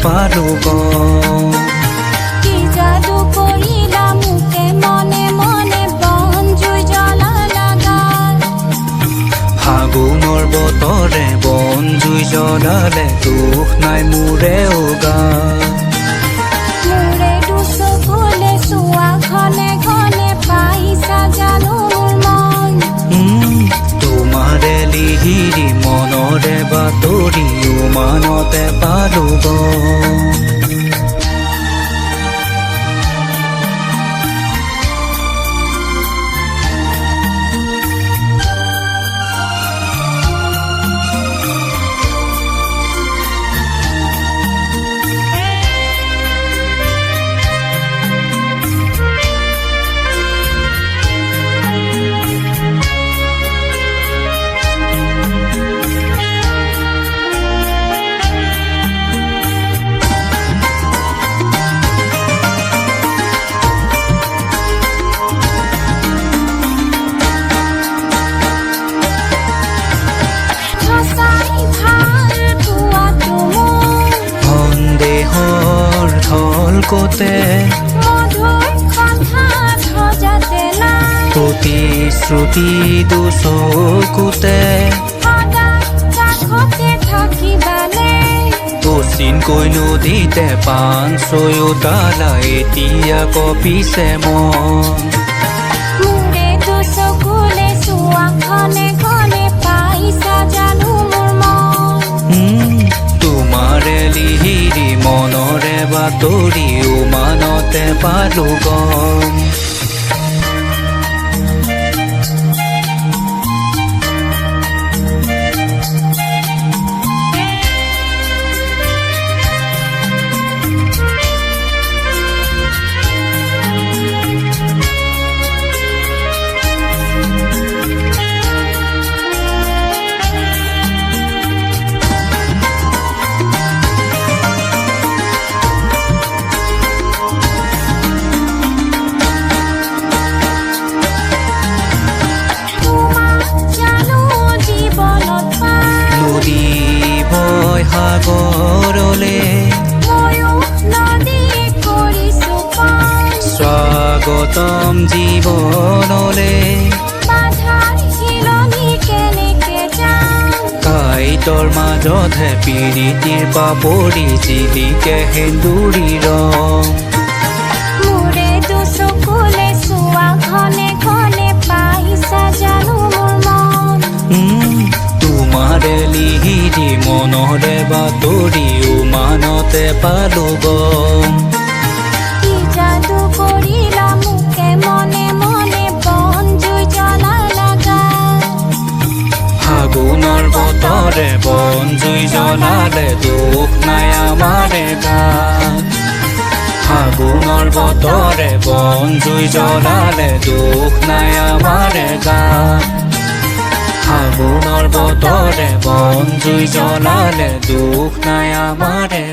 পালো গম কি জাদু কৰিলা মোকে মনে মনে বন জুই জ্বলালা গাত ফাগুনৰ বতৰে বন জুই জ্বলালে দুখ নাই মোৰে গাত মোৰে দুচকুলে চোৱা ঘনে ঘনে পাইছা জানো মোৰ মন তোমাৰে লিহিৰি মনৰে বাতৰি উমানতে পালো গম কোতে মধুৰ কথা সজাতে নাই প্ৰতিশ্ৰুতি দুচকুতে সদায় কাষতে থাকিবানে অচিনকৈ নদীতে পাণ ছয়োতালা এতিয়া কপিছে মন মোৰে দুচকুলে চোৱা ঘনে ঘনে পাইছা জানো মোৰ মন তোমাৰে লিহিৰি মনৰে বাতৰি উমানতে পালো গম সাগৰলে ময়ো নদী কৰিছো পাৰ স্বাগতম জীৱনলে বাধাৰ শিলনি কেনেকে যাম কাইটৰ মাজতহে পিৰিতিৰ পাপৰি জিলিকে সেন্দুৰী ৰং মোৰে দুচকুলে চোৱা ঘনে ঘনে পাইছা জানো মোৰ মন তোমাৰে লিহিৰি মনৰে বাতৰি উমানতে পালো গম কি জাদু কৰিলা মোকে মনে মনে বন জুই জ্বলালা গাত ফাগুনৰ বতৰে বন জুই জ্বলালে দুখ নাই আমাৰে গাত ফাগুনৰ বতৰে বন জুই জ্বলালে দুখ নাই আমাৰে গাত ফাগুনৰ বতৰে বন জুই জ্বলালে দুখ নাই আমাৰে